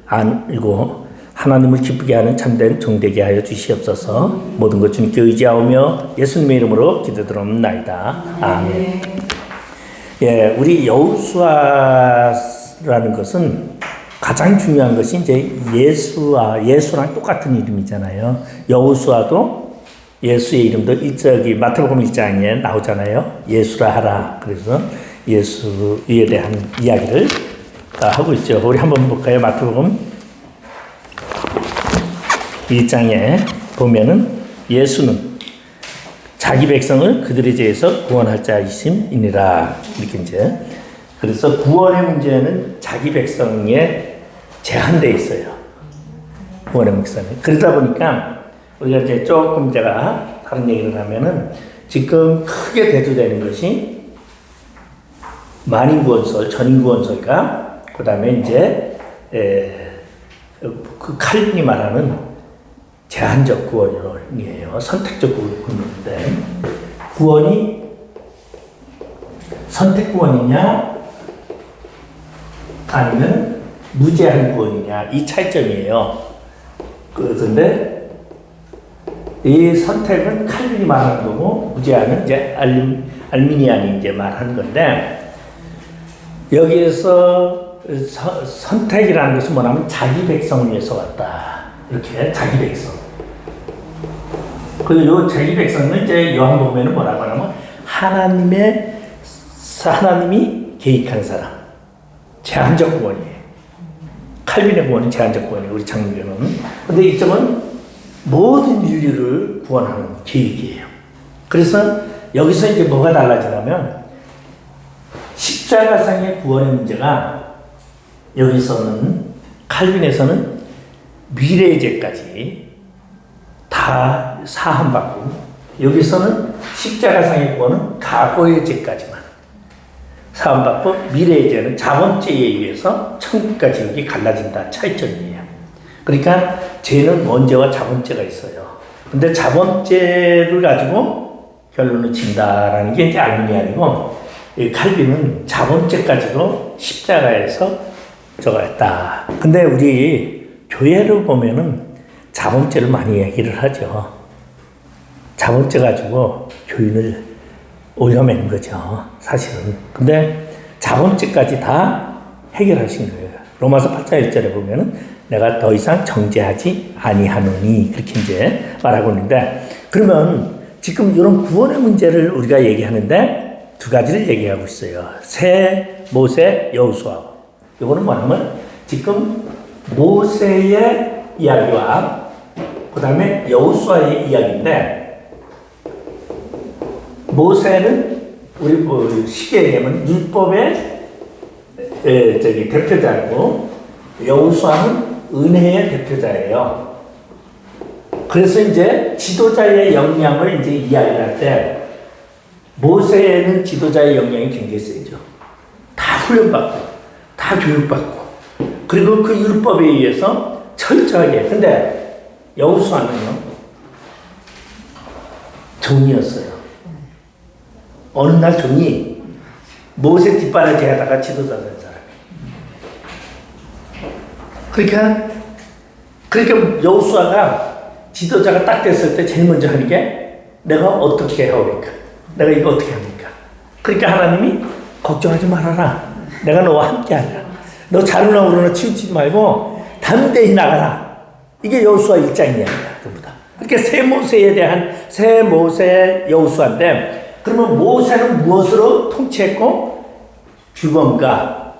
알고 하나님을 기쁘게 하는 참된 종되게 하여 주시옵소서. 모든 것 주님께 의지하오며 예수님의 이름으로 기도드립나이다. 아멘. 예, 우리 여호수아라는 것은 가장 중요한 것이 이제 예수랑 똑같은 이름이잖아요. 여호수아도 예수의 이름도 저기 마태복음 1장에 나오잖아요. 예수라 하라. 그래서 예수에 대한 이야기를 하고 있죠. 우리 한번 볼까요? 마태복음 1장에 보면은 예수는 자기 백성을 그들의 죄에서 구원할 자이심이니라. 이렇게 이제. 그래서 구원의 문제는 자기 백성에 제한되어 있어요. 구원의 문제는. 그러다 보니까 우리가 이제 조금 제가 다른 얘기를 하면은 지금 크게 대두되는 것이 만인구원설, 전인구원설과 그 다음에 이제 그 칼빈이 말하는 제한적 구원이에요. 선택적 구원인데 구원이 선택 구원이냐 아니면 무제한 구원이냐 이 차이점이에요. 그런데 이 선택은 칼빈이 말하는 거고 무제한은 이제 알미니안이 이제 말하는 건데 여기에서 선택이라는 것은 뭐냐면 자기 백성을 위해서 왔다. 이렇게 자기 백성. 그리고 요 자기 백성은 이제 요한복음에는 뭐라고 하냐면 하나님이 계획한 사람. 제한적 구원이에요. 칼빈의 구원은 제한적 구원이에요. 우리 장로교는. 근데 이점은 모든 인류를 구원하는 계획이에요. 그래서 여기서 이제 뭐가 달라지냐면 십자가상의 구원의 문제가 여기서는 칼빈에서는 미래의 죄까지 다 사함받고 여기서는 십자가상의 구원은 과거의 죄까지만 사함받고 미래의 죄는 자범죄에 의해서 천국과 지옥이 갈라진다. 차이점이에요. 그러니까 죄는 원죄와 자범죄가 있어요. 근데 자범죄를 가지고 결론을 진다라는 게 이제 알미니안이고 칼빈은 자범죄까지도 십자가에서 저거 했다. 근데 우리 교회를 보면은 자범죄를 많이 얘기를 하죠. 자범죄 가지고 교인을 올려매는 거죠. 사실은. 근데 자범죄까지 다 해결하신 거예요. 로마서 8장 1절에 보면은 내가 더 이상 정죄하지 아니하노니 그렇게 이제 말하고 있는데 그러면 지금 이런 구원의 문제를 우리가 얘기하는데 두 가지를 얘기하고 있어요. 새 모세 여호수아. 이거는 뭐냐면 지금 모세의 이야기와 그 다음에 여호수아의 이야기인데 모세는 우리 쉽게 얘기하면 율법의 대표자이고 여호수아는 은혜의 대표자예요. 그래서 이제 지도자의 역량을 이제 이야기를 할 때 모세는 지도자의 역량이 굉장히 세죠. 다 훈련받고 다 교육받고 그리고 그 율법에 의해서 철저하게. 근데 여호수아는요 종이었어요. 어느 날 종이 모세 뒷바라지 하다가 지도자 된 사람이에요. 그러니까 여호수아가 지도자가 딱 됐을 때 제일 먼저 하는 게 내가 어떻게 하오리까? 내가 이거 어떻게 합니까? 그러니까 하나님이 걱정하지 말아라. 내가 너와 함께 하라. 너 자루나 우러나 치우치지 말고 담대히 나가라. 이게 여호수아 1장이야. 전부 다. 그러니까 새 모세에 대한 새 모세 여호수아인데 그러면 모세는 무엇으로 통치했고 규범과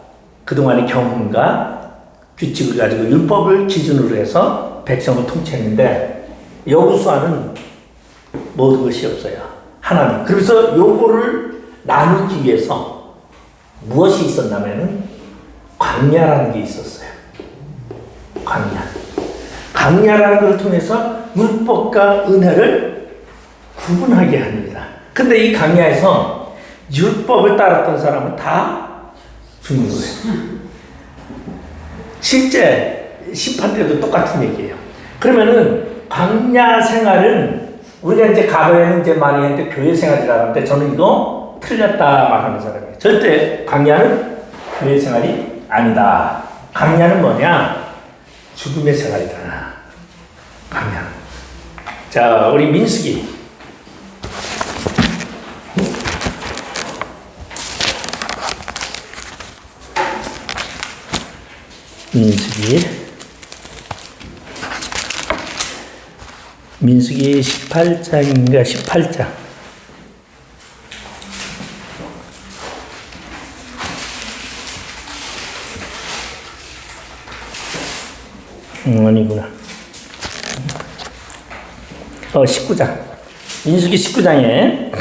그동안의 경험과 규칙을 가지고 율법을 기준으로 해서 백성을 통치했는데 여호수아는 모든 것이 없어요. 하나님. 그래서 요거를 나누기 위해서 무엇이 있었냐면은 광야라는 게 있었어요. 광야라는 걸 통해서 율법과 은혜를 구분하게 합니다. 근데 이 광야에서 율법을 따랐던 사람은 다 죽는 거예요. 실제 심판 때도 똑같은 얘기예요. 그러면은 광야 생활은 우리가 이제 과거에는 이제 많이 했는데 교회 생활이라고 하는데 저는 이거 틀렸다 말하는 사람이에요. 절대 광야는 교회 생활이 아니다. 광야는 뭐냐? 죽음의 생활이다. 강야. 자, 우리 민수기. 민수기 18장인가 18장. 아니구나. 19장. 민수기 19장에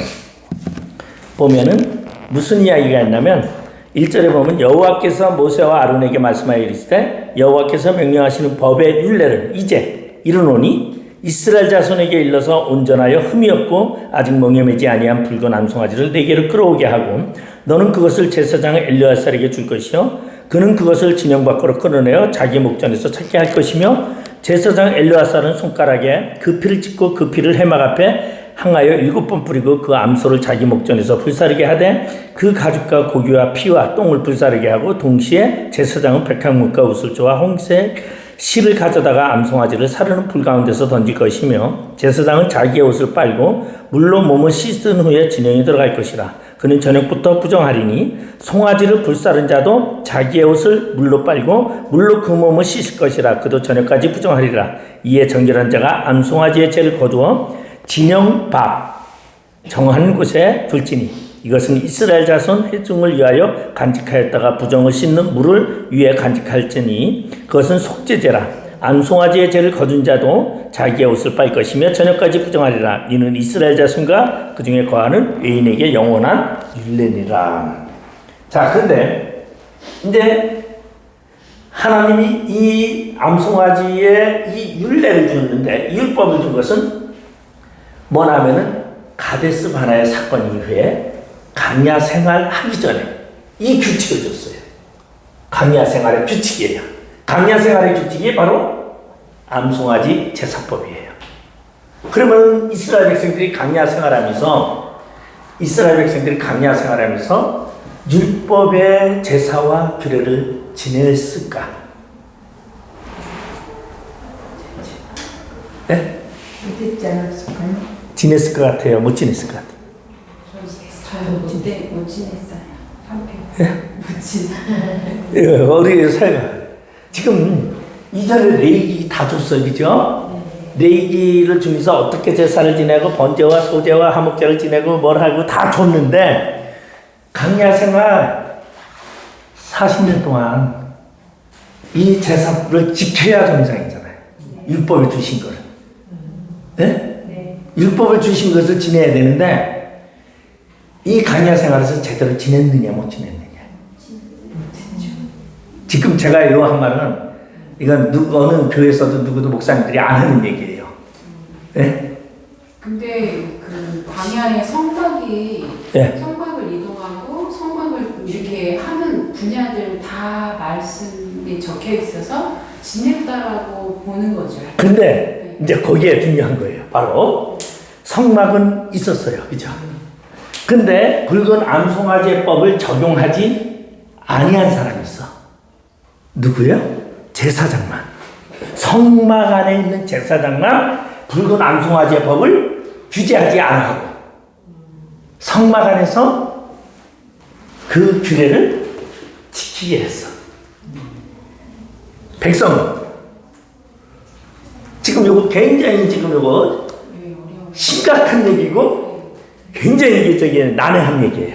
보면은 무슨 이야기가 있냐면 1절에 보면 여호와께서 모세와 아론에게 말씀하여 이르시되 여호와께서 명령하시는 법의 율례를 이제 이르노니 이스라엘 자손에게 일러서 온전하여 흠이 없고 아직 멍에매지 아니한 붉은 암송아지를 네게로 끌어오게 하고 너는 그것을 제사장 엘르아살에게 줄 것이요 그는 그것을 진영 밖으로 끌어내어 자기 목전에서 찾게 할 것이며 제사장 엘르아살은 손가락에 그 피를 찍고 그 피를 해막 앞에 항하여 7번 뿌리고 그 암소를 자기 목전에서 불사르게 하되 그 가죽과 고기와 피와 똥을 불사르게 하고 동시에 제사장은 백향목과 우슬조와 홍색 실을 가져다가 암송아지를 사르는 불 가운데서 던질 것이며 제사장은 자기의 옷을 빨고 물로 몸을 씻은 후에 진영에 들어갈 것이라. 그는 저녁부터 부정하리니 송아지를 불사른 자도 자기의 옷을 물로 빨고 물로 그 몸을 씻을 것이라. 그도 저녁까지 부정하리라. 이에 정결한 자가 암송아지의 죄를 거두어 진영 밖 정한 곳에 둘지니 이것은 이스라엘 자손 회중을 위하여 간직하였다가 부정을 씻는 물을 위에 간직할지니 그것은 속죄제라. 암송아지의 죄를 거둔 자도 자기의 옷을 빨 것이며 저녁까지 부정하리라. 이는 이스라엘 자손과 그 중에 거하는 외인에게 영원한 율례니라. 자, 그런데 이제 하나님이 이 암송아지의 이 율례를 주었는데 이 율법을 준 것은 뭐냐면은 가데스 바나의 사건 이후에 강야 생활하기 전에 이 규칙을 줬어요. 강야 생활의 규칙이에요. 강야 생활의 규칙이 바로 암송아지 제사법이에요. 그러면 이스라엘 백성들이 강야 생활하면서 율법의 제사와 규례를 지냈을까? 네? 지냈을 것 같아요? 못 지냈을 것 같아요? 못 지냈어요. 못 지냈어요. 우리 사회가 지금 이전에 레이기 다 줬어요, 그죠? 레이기를 주면서 어떻게 제사를 지내고 번제와 소제와 화목제를 지내고 뭘 하고 다 줬는데 강야 생활 40년 동안 이 제사를 지켜야 정상이잖아요. 율법을 주신 거를. 네? 율법을 주신 것을 지내야 되는데 이 강야 생활에서 제대로 지냈느냐 못 지냈느냐. 지금 제가 이 한 말은 이건 어느 교회에서도 누구도 목사님들이 안 하는 얘기예요. 네? 근데 그 광야의 성곽이 네. 성곽을 이동하고 성곽을 이렇게 하는 분야들 다 말씀이 적혀 있어서 지냈다라고 보는 거죠. 근데 이제 거기에 중요한 거예요. 바로 성막은 있었어요. 그죠? 근데 붉은 암송아지법을 적용하지 아니한 사람이 있어. 누구요? 제사장만. 성막 안에 있는 제사장만 붉은 암송아지의 법을 규제하지 않고 성막 안에서 그 규례를 지키게 했어. 백성은 지금 요거 굉장히 심각한 얘기고 굉장히 이게 난해한 얘기예요.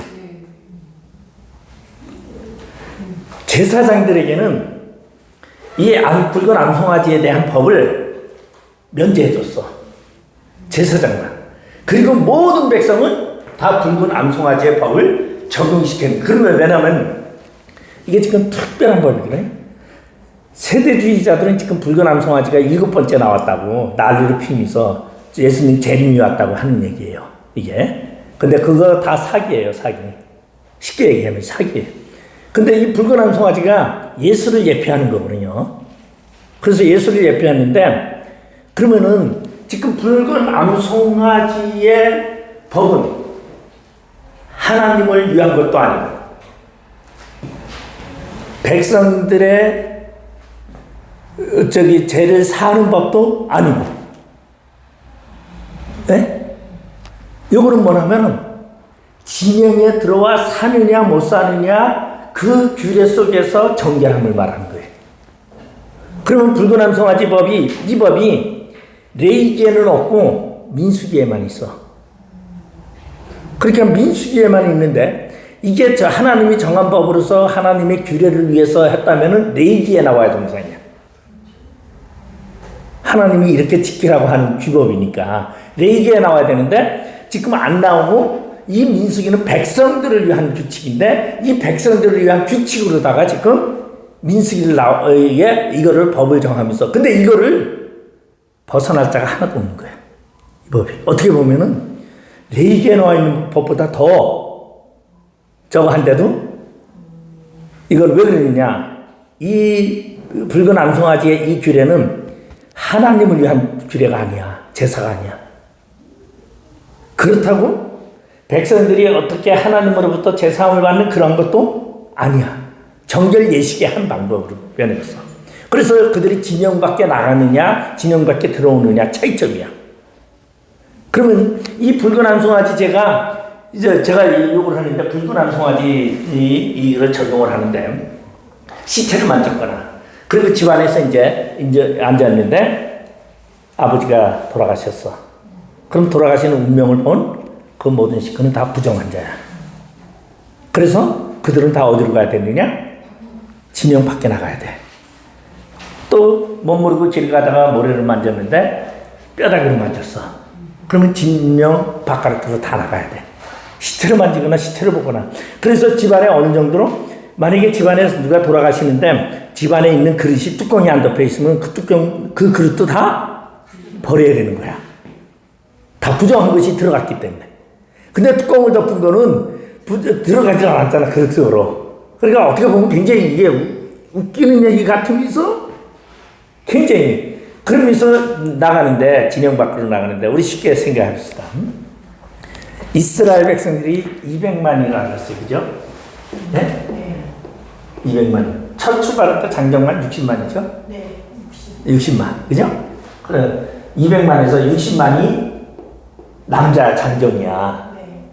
제사장들에게는 이 붉은 암송아지에 대한 법을 면제해줬어. 제사장만. 그리고 모든 백성은 다 붉은 암송아지의 법을 적용시켰는데 그러면 왜냐면 이게 지금 특별한 법이거든요. 세대주의자들은 지금 붉은 암송아지가 7번째 나왔다고 난리를 피우면서 예수님 재림이 왔다고 하는 얘기예요. 이게. 근데 그거 다 사기예요, 사기. 쉽게 얘기하면 사기예요. 근데 이 붉은 암송아지가 예수를 예표하는 거거든요. 그래서 예수를 예표하는데 그러면은 지금 붉은 암송아지의 법은 하나님을 위한 것도 아니고 백성들의 죄를 사하는 법도 아니고. 예? 요거는 뭐냐면은 진영에 들어와 사느냐 못 사느냐 그 규례 속에서 정결함을 말하는 거예요. 그러면 붉은 송아지 법이, 이 법이 레위기에는 없고 민수기에만 있어. 그러니까 민수기에만 있는데 이게 저 하나님이 정한 법으로서 하나님의 규례를 위해서 했다면은 레위기에 나와야 정상이야. 하나님이 이렇게 지키라고 하는 규법이니까 레위기에 나와야 되는데 지금 안 나오고 이 민수기는 백성들을 위한 규칙인데 이 백성들을 위한 규칙으로다가 지금 민수기를 이거를 법을 정하면서 근데 이거를 벗어날 자가 하나도 없는 거야. 이 법이 어떻게 보면은 레위기에 나와 있는 법보다 더 저거 한데도 이걸 왜 그러느냐? 이 붉은 암송아지의 이 규례는 하나님을 위한 규례가 아니야. 제사가 아니야. 그렇다고 백성들이 어떻게 하나님으로부터 제사함을 받는 그런 것도 아니야. 정결 예식의 한 방법으로 변했어. 그래서 그들이 진영 밖에 나가느냐 진영 밖에 들어오느냐 차이점이야. 그러면 이 붉은 암송아지 제가 욕을 하는데 붉은 암송아지 이걸 적용을 하는데 시체를 만졌거나 그리고 집안에서 이제 앉았는데 아버지가 돌아가셨어. 그럼 돌아가시는 운명을 본 그 모든 식구는 다 부정환자야. 그래서 그들은 다 어디로 가야 되느냐? 진영 밖에 나가야 돼. 또 못 모르고 길 가다가 모래를 만졌는데 뼈다귀를 만졌어. 그러면 진영 바깥으로 다 나가야 돼. 시체를 만지거나 시체를 보거나. 그래서 집안에 어느 정도로 만약에 집안에서 누가 돌아가시는데 집안에 있는 그릇이 뚜껑이 안 덮여 있으면 그 그릇도 다 버려야 되는 거야. 다 부정한 것이 들어갔기 때문에. 근데 뚜껑을 덮은 거는 들어가지 않았잖아, 그릇 속으로. 그러니까 어떻게 보면 굉장히 이게 웃기는 얘기 같으면서 굉장히 그러면서 나가는데 진영 밖으로 나가는데 우리 쉽게 생각합시다. 이스라엘 백성들이 200만이나 알았어요. 그죠? 네? 200만. 첫 출발할 때 장정만 60만이죠? 네. 60만. 그죠? 그래. 200만에서 60만이 남자 장정이야. 네.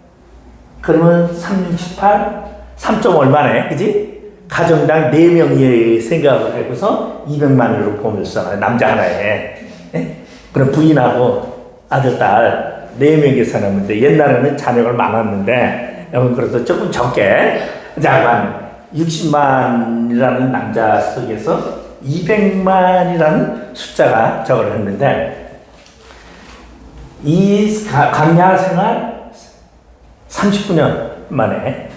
그러면 3, 6, 18, 3점 얼마네? 그지? 가정당 4명이 생각을 하고서 200만으로 보면서 남자 하나에. 네? 그럼 부인하고 아들, 딸 4명이 살았는데 옛날에는 자녀가 많았는데 그래서 조금 적게 자만 60만이라는 남자 속에서 200만이라는 숫자가 저걸 했는데 이 광야 생활 39년 만에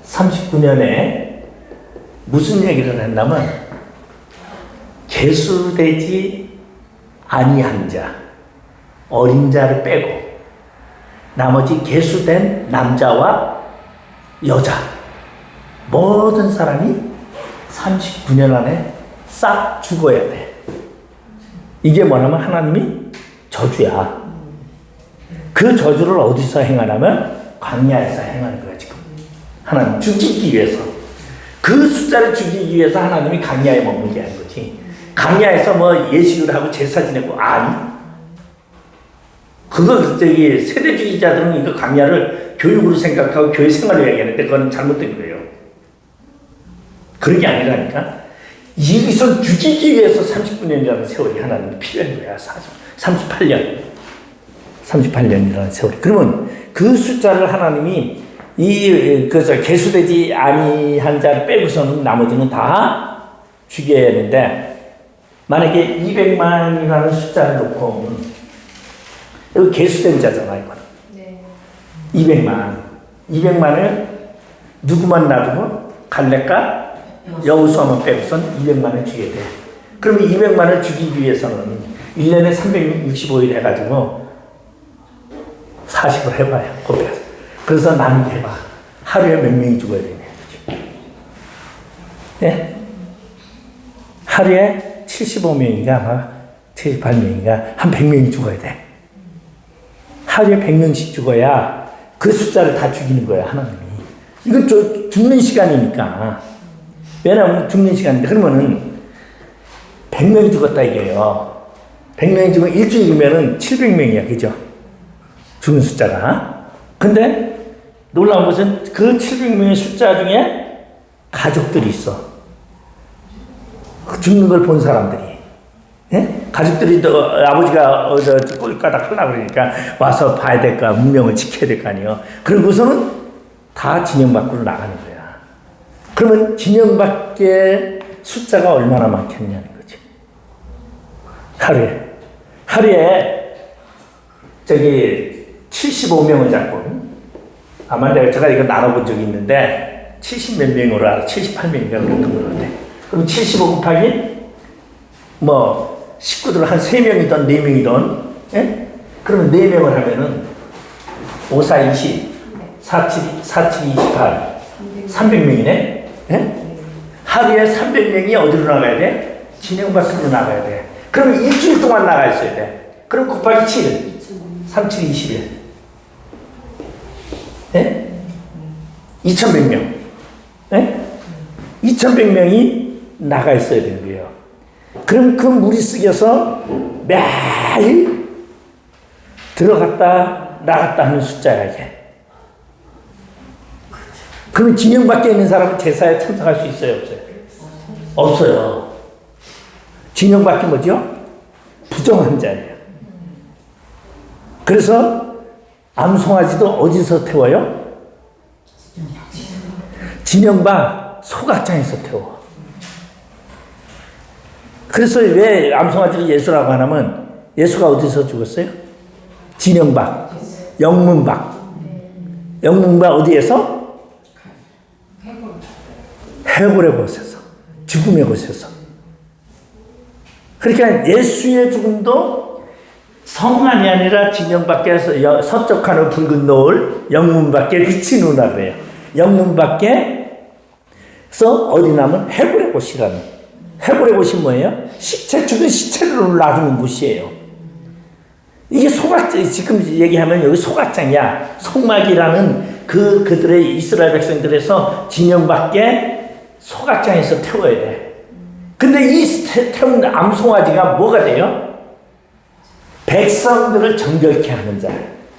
39년에 무슨 얘기를 했냐면 계수되지 아니한 자 어린 자를 빼고 나머지 계수된 남자와 여자 모든 사람이 39년 안에 싹 죽어야 돼. 이게 뭐냐면 하나님이 저주야. 그 저주를 어디서 행하냐면 광야에서 행하는 거야 지금. 하나님 죽이기 위해서. 그 숫자를 죽이기 위해서 하나님이 광야에 머물게 한 거지. 광야에서 뭐 예식을 하고 제사 지내고 아니. 그거 세대주의자들은 이거 광야를 교육으로 생각하고 교회 생활로 얘기하는데 그건 잘못된 거예요. 그런 게 아니라니까. 여기서 죽이기 위해서 39년이라는 세월이 하나님 필요한 거야. 38년이라는 세월이. 그러면 그 숫자를 하나님이 그래서 계수되지 아니한 자를 빼고서는 나머지는 다 죽여야 되는데 만약에 200만이라는 숫자를 놓고 이거 계수된 자잖아 이거. 네. 200만을 누구만 놔두고 갈렙과 여호수아만 빼고선 200만을 죽여야 돼. 그러면 200만을 죽이기 위해서는 1년에 365일 해가지고 40을 해봐요. 곱해서. 그래서 나누기 해봐. 하루에 몇 명이 죽어야 되냐. 네? 하루에 75명인가 78명인가 한 100명이 죽어야 돼. 하루에 100명씩 죽어야 그 숫자를 다 죽이는 거야 하나님이. 이건 죽는 시간이니까. 왜냐하면 죽는 시간인데 그러면은 100명이 죽었다 이게요. 100명이 죽으면 일주일이면은 700명이야. 그죠? 죽은 숫자가. 근데 놀라운 것은 그 700명의 숫자 중에 가족들이 있어. 죽는 걸 본 사람들이. 예? 가족들이 또 아버지가 꼴가닥 하려고 그러니까 와서 봐야 될까, 문명을 지켜야 될 거 아니에요. 그러고서는 다 진영 밖으로 나가는 거야. 그러면 진영 밖에 숫자가 얼마나 많겠냐는 거지. 하루에 저기 75명을 잡고, 아마 제가 이거 나눠본 적이 있는데 70몇 명으로 알아. 78명인가 그랬던 것 같아. 그럼 75 곱하기 식구들 한 3명이든 4명이든, 예? 그러면 4명을 하면은 5, 4, 20, 4, 7, 28, 300명이네? 예? 하루에 300명이 어디로 나가야 돼? 진영 밖으로 나가야 돼. 그럼 일주일 동안 나가 있어야 돼. 그럼 곱하기 7, 3, 7, 21. 예? 2100명. 예? 2100명이 나가 있어야 되는 거예요. 그럼 그 무리쓰겨서 매일 들어갔다 나갔다 하는 숫자야 이게. 그럼 진영 밖에 있는 사람은 제사에 참석할 수 있어요 없어요? 없어요. 진영 밖에 뭐죠? 부정한 자예요. 그래서 암송아지도 어디서 태워요? 진영 밖 소각장에서 태워. 그래서 왜 암송아지를 예수라고 하냐면 예수가 어디서 죽었어요? 진영 밖, 영문 밖. 영문 밖 어디에서? 해골의 곳에서, 죽음의 곳에서. 그러니까 예수의 죽음도 성 안이 아니라 진영 밖에서 서쪽하는 붉은 노을, 영문 밖에 빛이 누나 그래요. 영문 밖에서 어디 나면 해골의 곳이라는. 해골의 곳이 뭐예요? 죽은 시체를 놔두는 곳이에요. 이게 소각장, 지금 얘기하면 여기 소각장이야. 성막이라는 그들의 이스라엘 백성들에서 진영 밖에 소각장에서 태워야 돼. 근데 이 태운 암송아지가 뭐가 돼요? 백성들을 정결케 하는 자.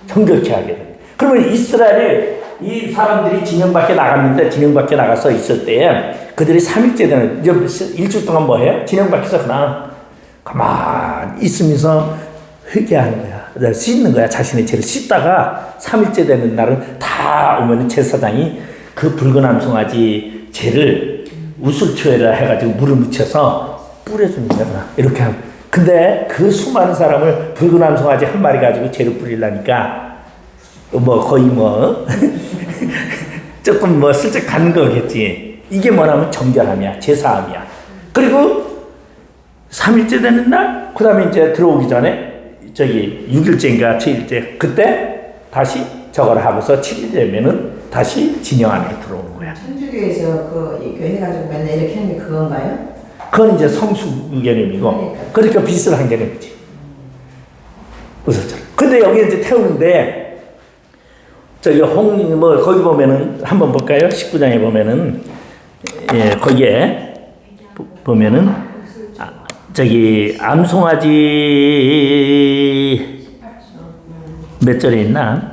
정결케 하게 됩니다. 그러면 이스라엘을 이 사람들이 진영 밖에 나갔는데 진영 밖에 나가서 있을 때에 그들이 3일째 되는 일주일 동안 뭐 해요? 진영 밖에서 그냥 가만히 있으면서 회개하는 거야. 씻는 거야. 자신의 죄를 씻다가 3일째 되는 날은 다 오면 제사장이 그 붉은 암송아지 죄를 우슬초에다 해가지고 물을 묻혀서 뿌려주는 거야. 이렇게 하고. 근데 그 수많은 사람을 붉은 암송아지 한 마리 가지고 죄를 뿌리려니까 거의 조금 슬쩍 간 거겠지. 이게 뭐냐면 정결함이야. 제사함이야. 그리고 3일째 되는 날, 그 다음에 이제 들어오기 전에 6일째인가 7일째, 그때 다시 저걸 하고서 7일 되면은 다시 진영 안에 들어오는 거야. 천주교에서 교회가지고 맨날 이렇게 하는 게 그건가요? 그건 이제 성수 개념이고, 그러니까 비슷한 개념이지. 우선처럼. 근데 여기 이제 태우는데, 거기 보면은, 한번 볼까요? 19장에 보면은, 예, 거기에 보면은, 암송아지 몇 절에 있나?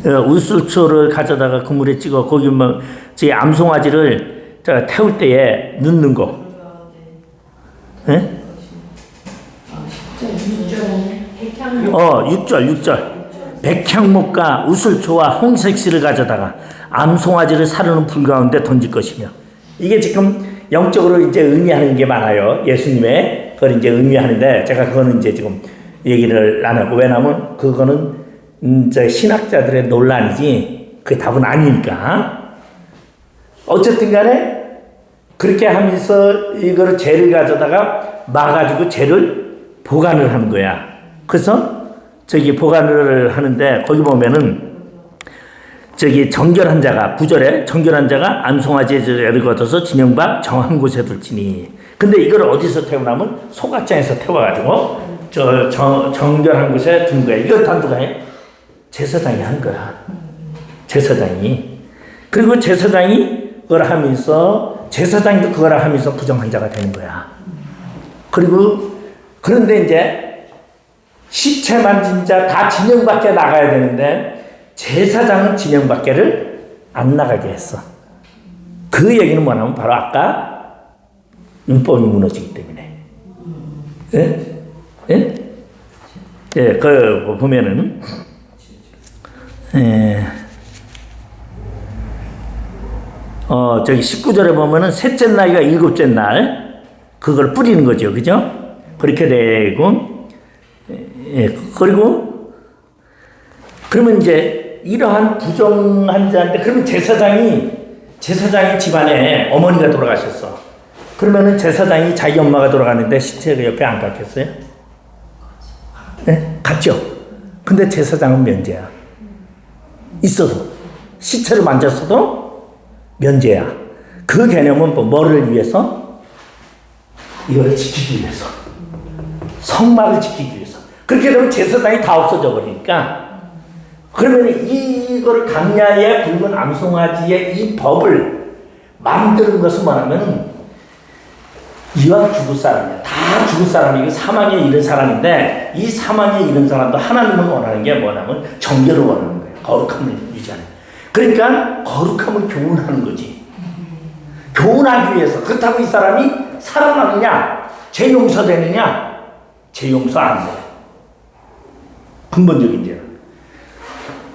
우슬초를 가져다가 그물에 찍어 거기 암송아지를 태울 때에 넣는 거. 예? 6절. 백향목과 우슬초와 홍색실을 가져다가 암송아지를 사르는 불 가운데 던질 것이며. 이게 지금 영적으로 이제 의미하는 게 많아요. 예수님의 그걸 이제 의미하는데 제가 그거는 이제 지금 얘기를 안 하고, 왜냐면 그거는 신학자들의 논란이지 그 답은 아니니까. 어쨌든 간에 그렇게 하면서 이거를 죄를 가져다가 막아주고 죄를 보관을 하는 거야. 그래서 보관을 하는데 거기 보면은 정결한 자가 9절에 정결한 자가 암송아지의 죄를 걷어서 진영 밖 정한 곳에 둘지니. 근데 이걸 어디서 태우냐면 소각장에서 태워가지고 정결한 곳에 둔 거야. 이걸 다 누가 해? 제사장이 한 거야. 제사장이. 그리고 제사장이 그걸 하면서 제사장도 그거라 하면서 부정한 자가 되는 거야. 그리고 그런데 이제 시체 만진 자 다 진영 밖에 나가야 되는데 제사장은 진영 밖에를 안 나가게 했어. 그 얘기는 뭐냐면 바로 아까 율법이 무너지기 때문에. 예? 예? 예, 그 보면은 저기 19절에 보면은 셋째 날이가 일곱째 날 그걸 뿌리는 거죠. 그죠? 그렇게 되고 그리고 그러면 이제 이러한 부정한 자한테 그러면 제사장이 집안에 어머니가 돌아가셨어. 그러면은 제사장이 자기 엄마가 돌아가는데 시체가 옆에 안 갔겠어요? 네? 갔죠. 근데 제사장은 면제야. 있어도 시체를 만졌어도 면제야. 그 개념은 뭐를 위해서? 이거를 지키기 위해서. 성막을 지키기 위해서. 그렇게 되면 제사장이 다 없어져 버리니까 그러면 이거를 강야에 붉은 암송아지의 이 법을 만드는 것은 뭐냐면 이왕 죽을 사람이야. 다 죽을 사람이고 사망에 이른 사람인데 이 사망에 이른 사람도 하나님은 원하는 게 뭐냐면 정결을 원하는 거예요. 거룩함을 유지하는. 그러니까 거룩함을 교훈하는 거지. 교훈하기 위해서. 그렇다고 이 사람이 살아나느냐? 죄 용서되느냐? 죄 용서 안 돼. 근본적인 죄는.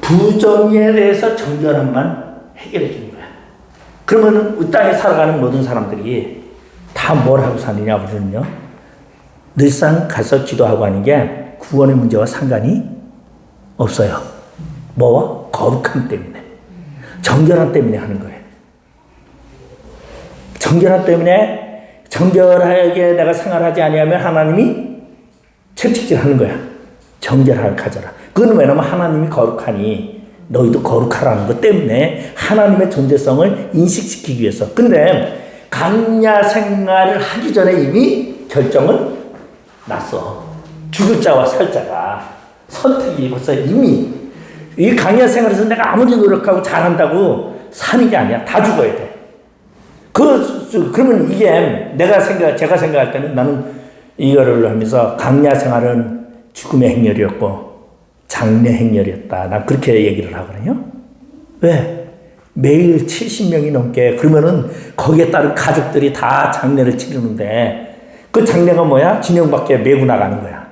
부정에 대해서 정결함만 해결해 주는 거야. 그러면 이 땅에 살아가는 모든 사람들이 다 뭘 하고 사느냐, 우리는요. 늘상 가서 기도하고 하는 게 구원의 문제와 상관이 없어요. 뭐와? 거룩함 때문에. 정결함 때문에 하는 거예요. 정결함 때문에 정결하게 내가 생활하지 아니하면 하나님이 채찍질하는 거야. 정결함을 가져라. 그건 왜냐면 하나님이 거룩하니 너희도 거룩하라는 것 때문에 하나님의 존재성을 인식시키기 위해서. 근데 강야 생활을 하기 전에 이미 결정은 났어. 죽을 자와 살 자가 선택이 벌써 이미 이 강야 생활에서 내가 아무리 노력하고 잘한다고 사는 게 아니야. 다 죽어야 돼. 그러면 이게 제가 생각할 때는 나는 이거를 하면서 강야 생활은 죽음의 행렬이었고 장례 행렬이었다. 난 그렇게 얘기를 하거든요. 왜? 매일 70명이 넘게 그러면은 거기에 따른 가족들이 다 장례를 치르는데 그 장례가 뭐야? 진영 밖에 메고 나가는 거야.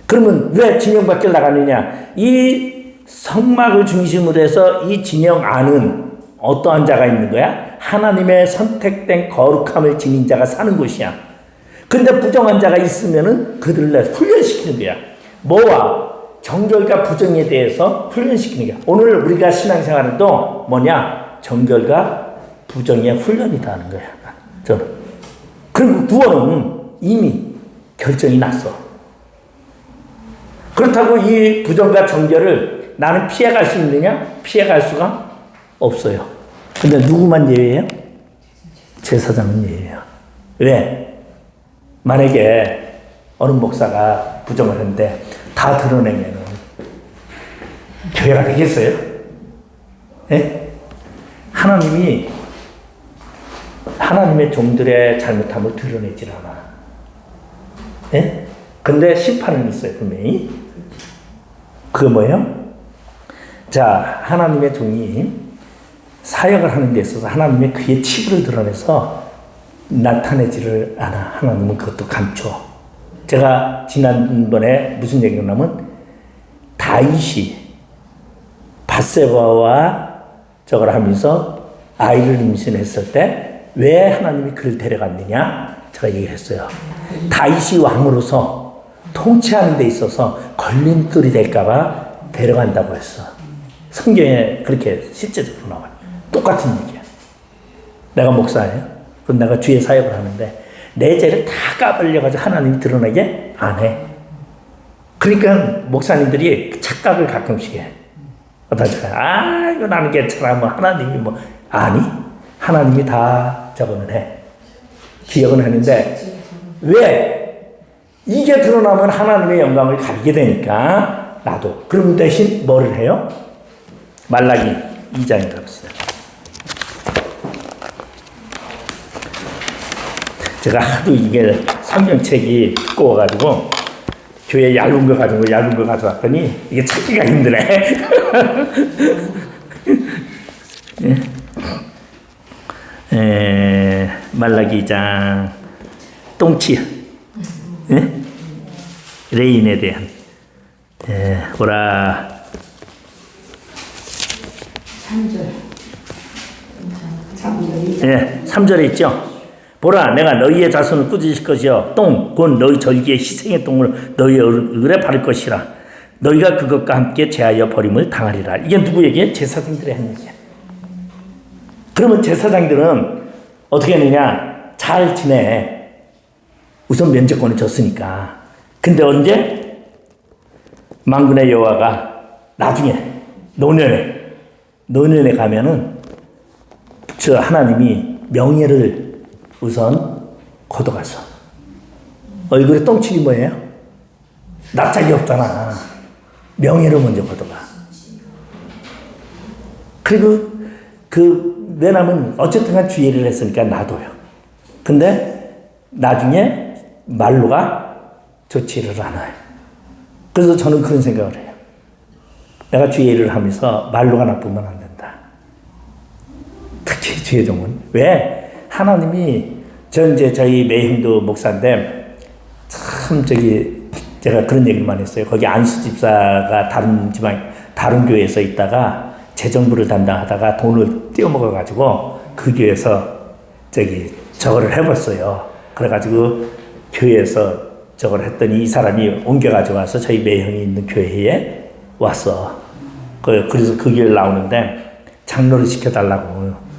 그러면 왜 진영 밖에 나가느냐? 이 성막을 중심으로 해서 이 진영 안은 어떠한 자가 있는 거야? 하나님의 선택된 거룩함을 지닌 자가 사는 곳이야. 근데 부정한 자가 있으면은 그들을 훈련시키는 거야. 뭐와? 정결과 부정에 대해서 훈련시키는 거야. 오늘 우리가 신앙생활도 뭐냐? 정결과 부정의 훈련이다 하는 거야. 저는. 그리고 구원은 이미 결정이 났어. 그렇다고 이 부정과 정결을 나는 피해갈 수 있느냐? 피해갈 수가 없어요. 근데 누구만 예외예요? 제사장은 예외예요. 왜? 만약에 어느 목사가 부정을 했는데 다 드러내면은 교회가 되겠어요? 예? 하나님의 종들의 잘못함을 드러내질 않아. 예? 근데 심판은 있어요, 분명히. 그거 뭐예요? 자, 하나님의 종이 사역을 하는 데 있어서 하나님의 그의 치부를 드러내서 나타내지를 않아. 하나님은 그것도 감춰. 제가 지난번에 무슨 얘기를 하냐면 다윗이 밧세바와 저걸 하면서 아이를 임신했을 때 왜 하나님이 그를 데려갔느냐? 제가 얘기를 했어요. 다윗이 왕으로서 통치하는 데 있어서 걸림돌이 될까봐 데려간다고 했어. 성경에 그렇게 실제적으로 나와요. 똑같은 얘기야. 내가 목사예요. 그럼 내가 주의 사역을 하는데 내 죄를 다 까발려가지고 하나님이 드러나게 안 해. 그러니까 목사님들이 착각을 가끔씩 해. 어떠실까요? 이거 나는 괜찮아. 뭐 하나님이 뭐. 아니, 하나님이 다 저거는 해. 기억은 하는데, 왜? 이게 드러나면 하나님의 영광을 가리게 되니까, 나도. 그럼 대신 뭐를 해요? 말라기 2장에 갑시다. 제가 하도 이게 성경책이 두꺼워가지고 교회 얇은 거 가져왔더니 이게 찾기가 힘드네. 말라기 2장 똥치 레인에 대한 보라 3절에 있죠. 보라 내가 너희의 자손을 꾸짖을 것이요 똥 곧 너희 절기의 희생의 똥을 너희 얼굴에 바를 것이라 너희가 그것과 함께 제하여 버림을 당하리라. 이게 누구에게? 제사장들의 한 얘기야. 그러면 제사장들은 어떻게 했느냐? 잘 지내. 우선 면제권을 줬으니까. 근데 언제? 만군의 여호와가 나중에 노년에 가면은 저 하나님이 명예를 우선 걷어가서 얼굴에 똥칠이 뭐예요? 납작이 없잖아. 명예를 먼저 걷어가. 그리고 그 외남은 어쨌든 간 주의를 했으니까 놔둬요. 근데 나중에 말로가 좋지를 않아요. 그래서 저는 그런 생각을 해요. 내가 주의를 하면서 말로가 나쁘면 안 된다. 특히 주의종은. 왜? 하나님이 저희 매형도 목사인데 참 제가 그런 얘기를 많이 했어요. 거기 안수 집사가 다른 교회에서 있다가 재정부를 담당하다가 돈을 떼어먹어가지고 그 교회에서 저거를 해봤어요. 그래가지고 교회에서 저걸 했더니 이 사람이 옮겨가지고 와서 저희 매형이 있는 교회에 왔어. 그래서 그 교회를 나오는데 장로를 시켜달라고.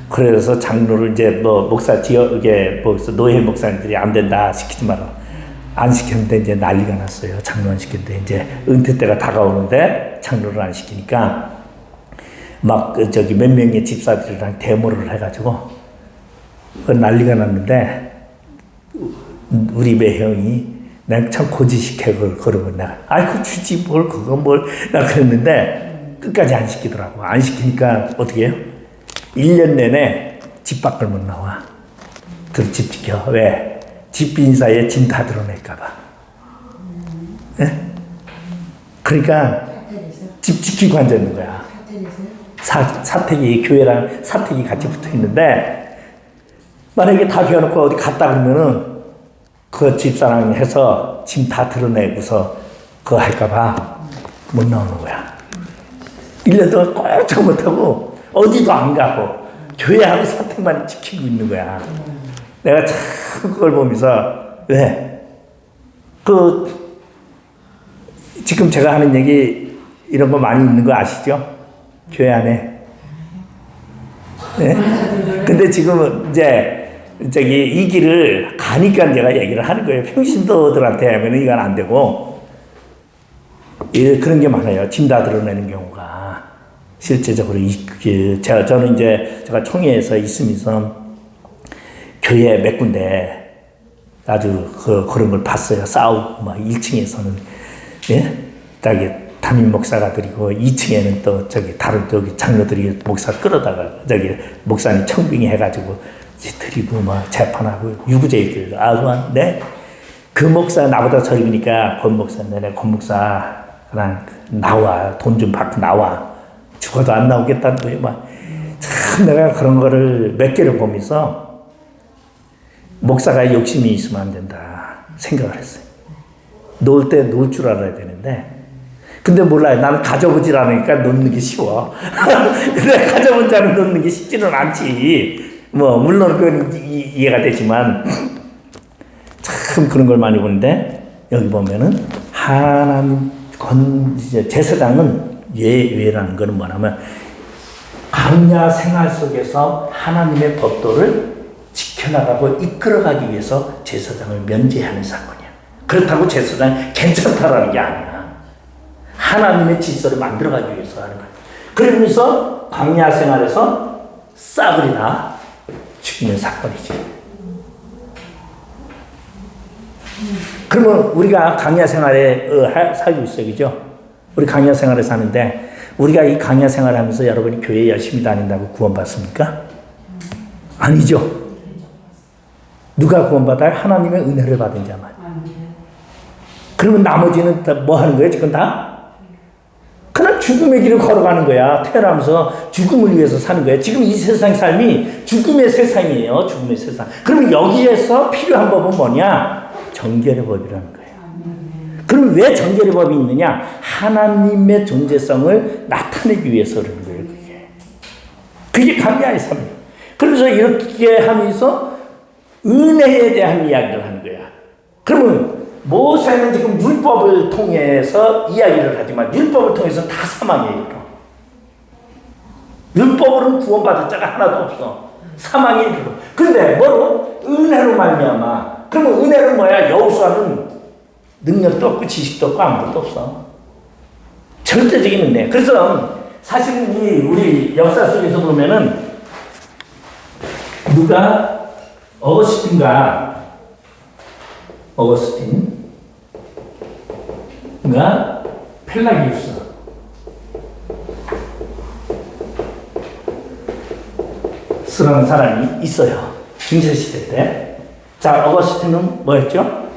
그래서 장로를 이제 목사 지역에 노예 목사님들이 안 된다 시키지 마라. 안 시켰는데 이제 난리가 났어요. 장로 안 시켰는데 이제 은퇴 때가 다가오는데 장로를 안 시키니까 막 몇 명의 집사들이랑 데모를 해가지고 그 난리가 났는데 우리 매형이 난 참 고지식해 그러고 내가 아이고 주지 나 그랬는데 끝까지 안 시키더라고. 안 시키니까 어떻게 해요? 1년 내내 집 밖을 못 나와. 집 지켜. 왜? 집빈 사이에 짐 다 드러낼까봐. 네? 그러니까 집 지키고 앉아있는 거야. 사택이 교회랑 사택이 같이 붙어 있는데 만약에 다 비워놓고 어디 갔다 그러면은 그 집사랑 해서 짐 다 드러내고서 그거 할까봐 못 나오는 거야. 1년 동안 꼼짝 못하고 어디도 안 가고 교회하고 사택만 지키고 있는 거야. 내가 참 그걸 보면서 왜? 지금 제가 하는 얘기 이런 거 많이 있는 거 아시죠? 교회 안에. 네? 근데 지금은 이제 이 길을 가니까 제가 얘기를 하는 거예요. 평신도들한테 하면 이건 안 되고 그런 게 많아요. 짐 다 드러내는 경우가 실제적으로 저는 이제 제가 총회에서 있으면서 교회 몇 군데 아주 그런 걸 봤어요. 싸우고 막 1층에서는 담임 목사가 드리고 2층에는 또 다른 장로들이 목사 끌어다가 목사님 청빙이 해가지고 드리고 막 재판하고 유구제일교회도 그 목사 나보다 젊으니까 권 목사 내가 권 목사 그냥 나와 돈 좀 받고 나와 죽어도 안 나오겠다는 거예요. 참 내가 그런 거를 몇 개를 보면서 목사가 욕심이 있으면 안 된다 생각을 했어요. 놀 때 놀 줄 알아야 되는데 근데 몰라요. 나는 가져보질 않으니까 놓는 게 쉬워. 근데 가져본 자는 놓는 게 쉽지는 않지. 물론 그건 이해가 되지만 참 그런 걸 많이 보는데 여기 보면은 하나님 제사장은 예외라는 거는 뭐냐면 광야 생활 속에서 하나님의 법도를 지켜나가고 이끌어가기 위해서 제사장을 면제하는 사건이야. 그렇다고 제사장 괜찮다라는 게 아니야. 하나님의 질서를 만들어가기 위해서 하는 거야. 그러면서 광야 생활에서 싹을 다 죽이는 사건이지. 그러면 우리가 광야 생활에 살고 있어요. 그죠? 우리 광야 생활에 사는데 우리가 이 광야 생활을 하면서 여러분이 교회 열심히 다닌다고 구원받습니까? 아니죠. 누가 구원받아요? 하나님의 은혜를 받은 자만. 그러면 나머지는 다 뭐 하는 거예요? 지금 다? 그냥 죽음의 길을 걸어가는 거야. 태어나면서 죽음을 위해서 사는 거야. 지금 이 세상 삶이 죽음의 세상이에요. 죽음의 세상. 그러면 여기에서 필요한 법은 뭐냐? 정결의 법이라는 거예요. 그럼 왜 정결의 법이 있느냐? 하나님의 존재성을 나타내기 위해서 그러는 거예요. 그게 감리아의 삶이에요. 그러면서 이렇게 하면서 은혜에 대한 이야기를 하는 거야. 그러면 모세는 지금 율법을 통해서 이야기를 하지만 율법을 통해서 다 사망에 이르러. 율법으로는 구원받을 자가 하나도 없어. 사망에 이르러. 근데 뭐로? 은혜로 말미암아. 그러면 은혜는 뭐야? 여호수아는 능력도 없고 지식도 없고 아무것도 없어. 절대적인 은혜. 그래서 사실은 우리 역사 속에서 보면은 누가 어거스틴가 펠라기우스 쓰라는 사람이 있어요. 중세시대 때. 자, 어거스틴은 뭐였죠?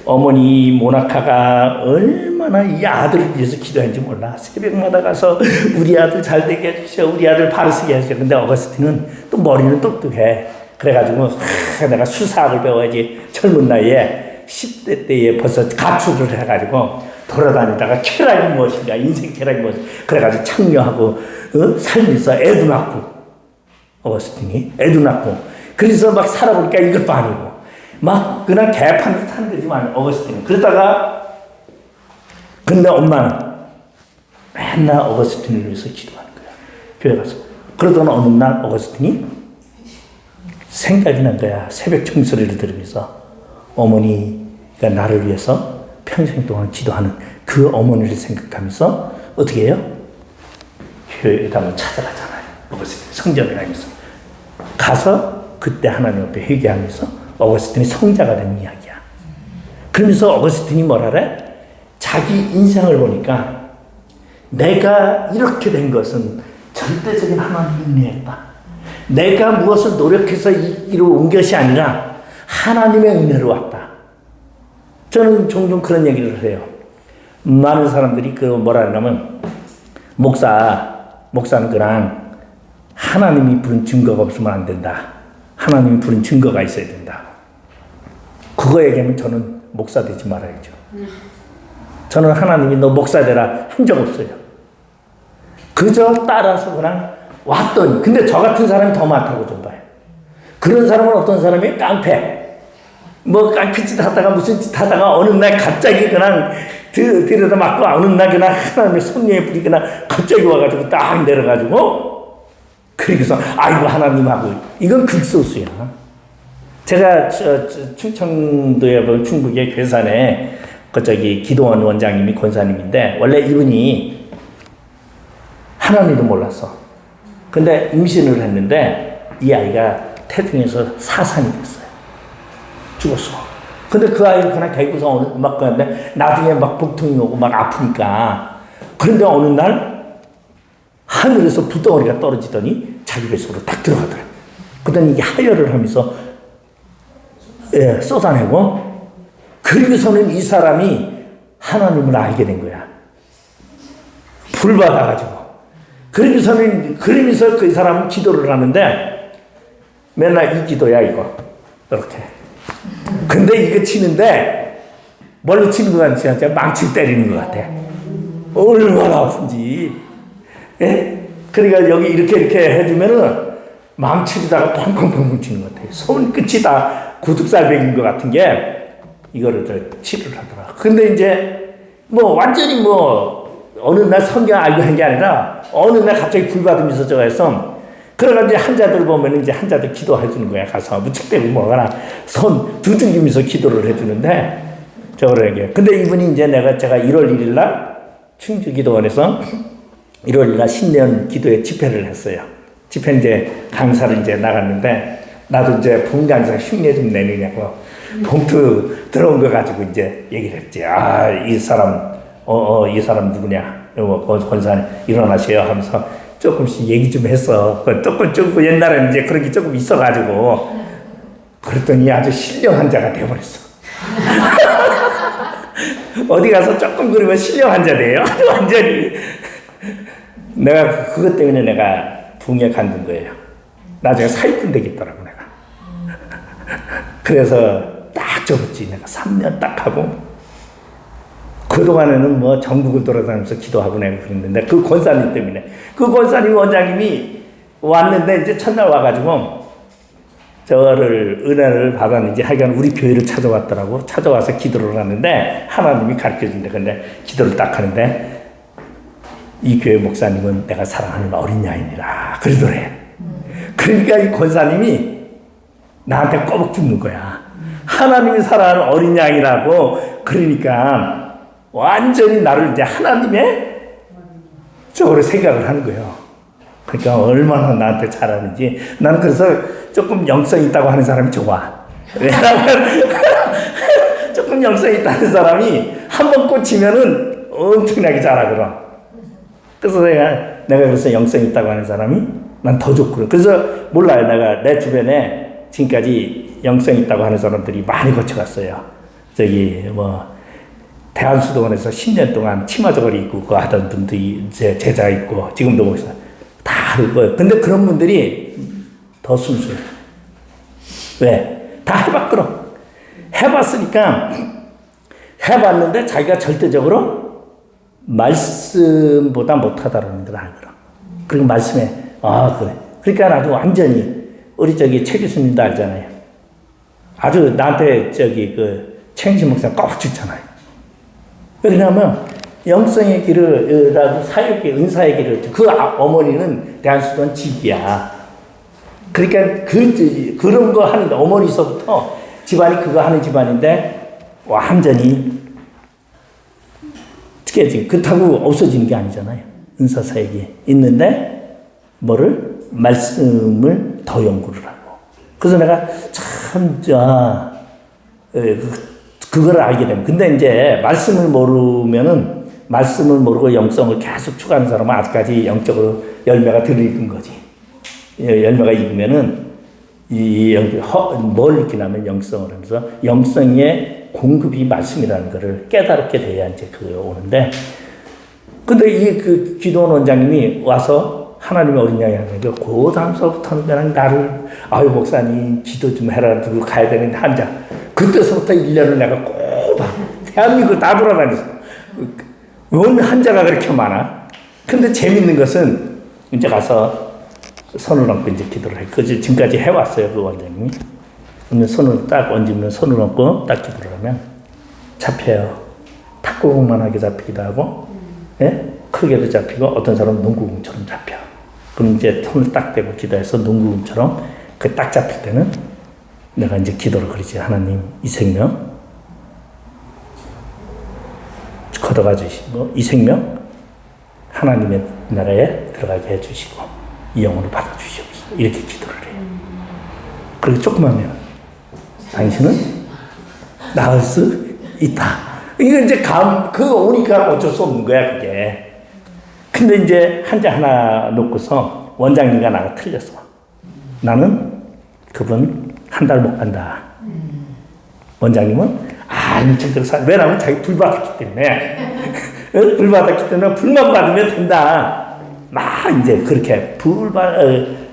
어머니 모나카가 얼마나 이 아들을 위해서 기도했는지 몰라. 새벽마다 가서 우리 아들 잘 되게 해주셔. 우리 아들 바르시게 해주셔. 근데 어거스틴은 또 머리는 똑똑해. 그래가지고 내가 수사학을 배워야지. 젊은 나이에 10대 때에 벌써 가출을 해가지고 돌아다니다가 쾌락이 무엇인가, 인생 쾌락이 무엇인가. 그래가지고 창녀하고 살면서 애도 낳고, 어거스틴이 애도 낳고. 그래서 막 살아보니까 이것도 아니고 막 그냥 개판을 타는 거지만 어거스틴은. 그러다가 근데 엄마는 맨날 어거스틴을 위해서 기도하는 거야. 교회 가서. 그러던 어느 날 어거스틴이 생각이 난 거야. 새벽 종소리를 들으면서 어머니가 나를 위해서 평생 동안 기도하는 그 어머니를 생각하면서 어떻게 해요? 교회에다 한번 찾아가잖아요. 어거스틴 성전에 가면서 가서 그때 하나님 앞에 회개하면서 어거스틴이 성자가 된 이야기야. 그러면서 어거스틴이 뭐라 그래? 자기 인생을 보니까 내가 이렇게 된 것은 절대적인 하나님의 은혜였다. 내가 무엇을 노력해서 이로 온 것이 아니라 하나님의 은혜로 왔다. 저는 종종 그런 얘기를 해요. 많은 사람들이 뭐라 하냐면 목사는 그냥 하나님이 부른 증거가 없으면 안 된다. 하나님이 부른 증거가 있어야 된다. 그거 얘기하면 저는 목사 되지 말아야죠. 저는 하나님이 너 목사 되라 한 적 없어요. 그저 따라서 그냥 왔더니. 근데 저 같은 사람이 더 많다고 좀 봐요. 그런 사람은 어떤 사람이 깡패. 깡패짓 하다가 무슨 짓 하다가 어느 날 갑자기 그냥 들여다 맞고 어느 날 그냥 하나님의 성령의 불이 그냥 갑자기 와가지고 딱 내려가지고 그러고서 아이고 하나님하고. 이건 극소수야. 제가 충청도에 보면 충북의 괴산에 기도원 원장님이 권사님인데 원래 이분이 하나님도 몰랐어. 근데 임신을 했는데 이 아이가 태중에서 사산이 됐어요. 죽었어. 근데 그 아이를 그냥 데리고서 막 가는데 나중에 막 복통이 오고 막 아프니까. 그런데 어느 날 하늘에서 불덩어리가 떨어지더니 자기 뱃속으로 딱 들어가더래. 그러더니 이게 하혈을 하면서 쏟아내고. 그러고서는 이 사람이 하나님을 알게 된 거야. 불 받아가지고. 그러면서 그 사람은 기도를 하는데 맨날 이 기도야 이거. 이렇게. 근데 이거 치는데 뭘로 치는 것 같지? 망치 때리는 것 같아. 얼마나 아픈지. 예? 그러니까 여기 이렇게 해주면은 망치로다가 펑펑펑 치는 것 같아. 손 끝이 다 구둑살배기인 것 같은 게 이거를 치료를 하더라. 근데 이제 완전히 어느 날 성경 알고 한 게 아니라 어느 날 갑자기 불 받으면서 저거 해서 그래가지고 환자들 보면 이제 환자들 기도해 주는 거야. 가서 무척대고 뭐가나 손 두들기면서 기도를 해주는데 저거를. 근데 이분이 이제 제가 1월 1일 날 충주기도원에서 1월 1일 날 신년 기도회 집회를 했어요. 집회 이제 강사를 이제 나갔는데 나도 이제 본강사 흉내 좀 내느냐고 봉투 들어온 거 가지고 이제 얘기를 했지. 이 사람 이 사람 누구냐? 권사님 일어나세요 하면서 조금씩 얘기 좀 했어. 조금 옛날에는 이제 그런 게 조금 있어가지고 그랬더니 아주 신령 환자가 돼버렸어. 어디 가서 조금 그러면 신령 환자 돼요. 완전히. 내가 그것 때문에 내가 붕에 간둔 거예요. 나중에 사기꾼 되겠더라고 내가. 그래서 딱 접었지. 내가 3년 딱 하고 그동안에는 뭐 전국을 돌아다니면서 기도하고 내가 그랬는데 그 권사님 때문에 그 권사님 원장님이 왔는데 이제 첫날 와가지고 저를 은혜를 받았는지 하여간 우리 교회를 찾아왔더라고. 찾아와서 기도를 하는데 하나님이 가르쳐준대. 근데 기도를 딱 하는데 이 교회 목사님은 내가 사랑하는 어린 양이니라 그러더래. 그러니까 이 권사님이 나한테 꼬박 붙는 거야. 하나님이 사랑하는 어린 양이라고. 그러니까 완전히 나를 이제 하나님의 쪽으로 생각을 하는 거예요. 그러니까 얼마나 나한테 잘하는지. 나는 그래서 조금 영성 있다고 하는 사람이 좋아. 왜냐하면 조금 영성 있다는 사람이 한번 꽂히면은 엄청나게 잘하거든. 그래서 내가 그래서 영성 있다고 하는 사람이 난 더 좋거든. 그래서 몰라요. 내가 내 주변에 지금까지 영성 있다고 하는 사람들이 많이 거쳐갔어요. 저기 뭐 대한수도원에서 10년 동안 치마저고리 입고 그거 하던 분들이 제 제자 있고 지금도 보시죠. 다 그거. 근데 그런 분들이 더 순수해요. 왜? 다 해봤거든. 해봤으니까 해봤는데 자기가 절대적으로 말씀보다 못하다라는 걸 알거든. 그리고 말씀에 그래. 그러니까 아주 완전히 우리 저기 최 교수님도 알잖아요. 아주 나한테 저기 그 최영신 목사님 꼭 주잖아요. 왜냐하면 영성의 길을, 사역의 은사의 길을, 그 어머니는 대한수도원 직이야. 그러니까 그런 거 하는데, 어머니서부터 집안이 그거 하는 집안인데, 완전히 깨지. 그렇다고 없어지는 게 아니잖아요. 은사 사역이 있는데, 말씀을 더 연구를 하고. 그래서 내가 참, 그걸 알게 되면. 근데 이제 말씀을 모르고 영성을 계속 추구하는 사람은 아직까지 영적으로 열매가 덜 익은 거지. 열매가 익으면은 뭘 느끼냐면 영성을 하면서 영성의 공급이 말씀이라는 것을 깨달게 돼야 이제 그게 오는데. 근데 그 기도원 원장님이 와서 하나님의 어린 양이 하는 게 그 다음서부터는 그냥 나를 목사님 기도 좀 해라 두고 가야 되는데 한장. 그때서부터 1년을 내가 꼬박 대한민국 다 돌아다녔어. 원 한자가 그렇게 많아. 근데 재밌는 것은 이제 가서 손을 얹고 이제 기도를 해. 그 지금까지 해왔어요, 그 원장님이. 그러면 손을 딱 얹으면 손을 얹고 딱 기도를 하면 잡혀요. 탁구공만하게 잡히기도 하고, 예? 크게도 잡히고, 어떤 사람은 농구공처럼 잡혀. 그럼 이제 손을 딱 대고 기도해서 농구공처럼 그 딱 잡힐 때는 내가 이제 기도를 그러지. 하나님, 이 생명 걷어가 주시고, 이 생명 하나님의 나라에 들어가게 해주시고, 이 영혼을 받아주시옵소서. 이렇게 기도를 해요. 그리고 조금 하면 당신은 나을 수 있다. 이거 이제 그거 오니까 어쩔 수 없는 거야, 그게. 근데 이제 한자 하나 놓고서 원장님과 나가 틀렸어. 나는 그분 한 달 못 간다. 원장님은 인천대로 왜냐면 자기 불받았기 때문에 불받았기 때문에 불만 받으면 된다. 막 이제 그렇게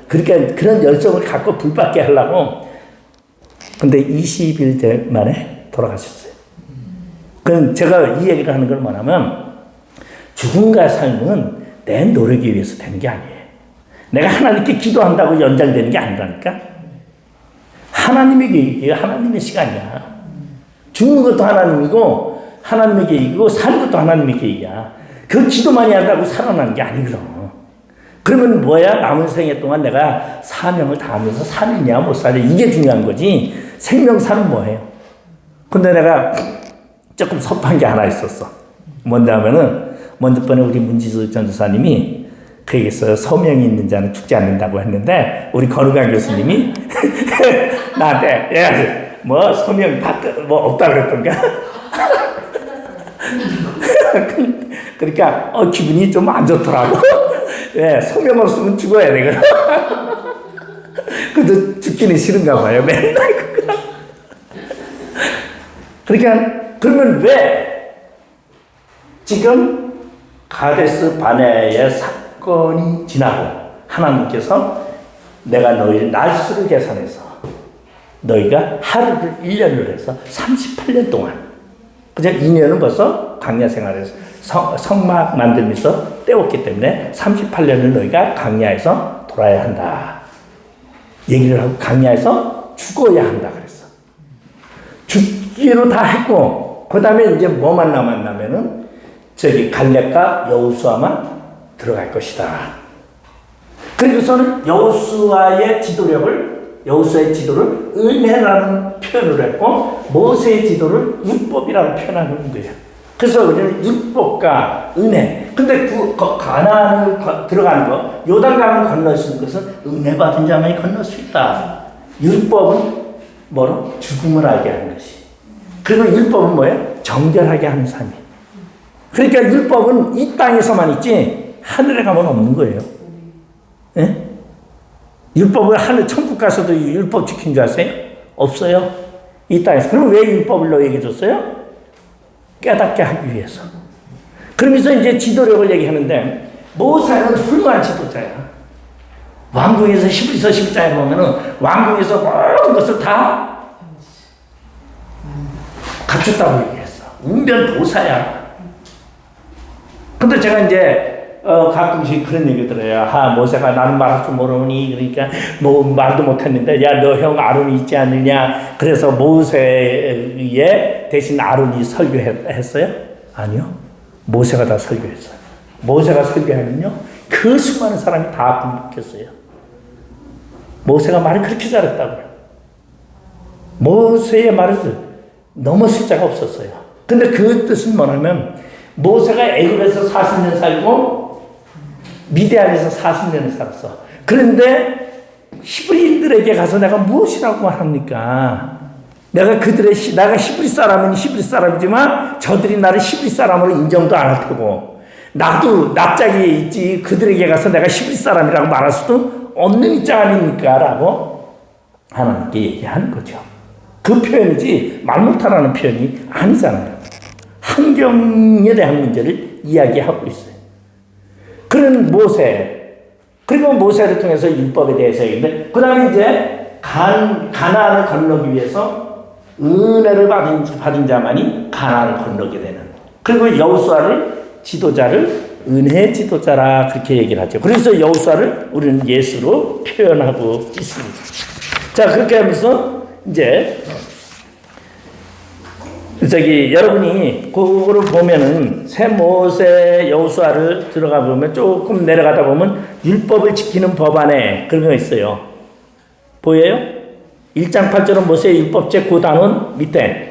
그렇게 그런 열정을 갖고 불받게 하려고. 근데 20일 만에 돌아가셨어요. 그럼 제가 이 얘기를 하는 걸 뭐냐면 죽음과 삶은 내 노력에 의해서 되는 게 아니에요. 내가 하나님께 기도한다고 연장되는 게 아니라니까. 하나님의 계획이에요. 하나님의 시간이야. 죽는 것도 하나님이고 하나님의 계획이고 사는 것도 하나님의 계획이야. 그 기도 많이 한다고 살아나는 게 아니거든. 그러면 뭐야? 남은 생애 동안 내가 사명을 다하면서 사느냐 못 사냐 이게 중요한 거지. 생명사는 뭐예요? 근데 내가 조금 섭한 게 하나 있었어. 뭔지 하면은 먼저 번에 우리 문지수 전도사님이 그 얘기했어요. 소명이 있는 자는 죽지 않는다고 했는데 우리 건우강 교수님이 나한테 뭐 소명 없다 그랬던가. 그러니까 기분이 좀 안 좋더라고. 소명 없으면 죽어야 되거든. 근데 죽기는 싫은가 봐요. 맨날 그러니까 그러면 왜 지금 가데스 바네아의 사건이 지나고 하나님께서 내가 너희 날수를 계산해서 너희가 하루를 1년을 해서 38년 동안 그냥 2년은 벌써 광야 생활에서 성막 만들면서 때웠기 때문에 38년을 너희가 광야에서 돌아야 한다 얘기를 하고 강야에서 죽어야 한다 그랬어. 죽기로 다 했고 그 다음에 이제 뭐만 남았냐면은 저기 갈렙과 여호수아만 들어갈 것이다. 그리고서는 여호수아의 지도를 은혜라는 표현을 했고 모세의 지도를 율법이라고 표현하는 거예요. 그래서 우리는 율법과 은혜. 근데 가나안을 들어가는 거, 요단강을 건널 수 있는 것은 은혜 받은 자만이 건널 수 있다. 율법은 뭐로? 죽음을 알게 하는 것이. 그리고 율법은 뭐예요? 정결하게 하는 삶이. 그러니까 율법은 이 땅에서만 있지 하늘에 가면 없는 거예요. 예? 율법을 하늘 천국 가서도 율법 지킨 줄 아세요? 없어요. 이 땅에서. 그럼 왜 율법을 너에게 줬어요? 깨닫게 하기 위해서. 그러면서 이제 지도력을 얘기하는데 모세는 훌륭한 지도자야. 왕궁에서 히브리서 11장에 보면은 왕궁에서 모든 것을 다 갖췄다고 얘기했어. 운변보사야. 근데 제가 이제 가끔씩 그런 얘기 들어요. 모세가 나는 말할 줄 모르니 그러니까 뭐 말도 못했는데 야 너 형 아론이 있지 않느냐. 그래서 모세의 대신 아론이 설교했어요? 아니요. 모세가 다 설교했어요. 모세가 설교하면요 그 수많은 사람이 다 불켰어요. 모세가 말을 그렇게 잘했다고요. 모세의 말을 넘었을 자가 없었어요. 근데 그 뜻은 뭐냐면 모세가 애굽에서 40년 살고 미디안에서 40년을 살았어. 그런데 히브리인들에게 가서 내가 무엇이라고 합니까? 내가 히브리 사람은 히브리 사람이지만 저들이 나를 히브리 사람으로 인정도 안 할 테고 나도 납작이에 있지 그들에게 가서 내가 히브리 사람이라고 말할 수도 없는 입장 아닙니까? 라고 하나님께 얘기하는 거죠. 그 표현이지 말 못하라는 표현이 아니잖아요. 환경에 대한 문제를 이야기하고 있어요. 그런 모세, 그리고 모세를 통해서 율법에 대해서 얘기했는데, 그 다음에 이제 가나안을 건너기 위해서 은혜를 받은 자만이 가나안을 건너게 되는. 그리고 여호수아를 지도자를 은혜 지도자라 그렇게 얘기를 하죠. 그래서 여호수아를 우리는 예수로 표현하고 있습니다. 자, 그렇게 하면서 이제 여러분이 그거를 보면은 새 모세 여호수아를 들어가 보면 조금 내려가다 보면 율법을 지키는 법안에 그런 거 있어요. 보여요? 1장 8절은 모세의 율법책 고단원 밑에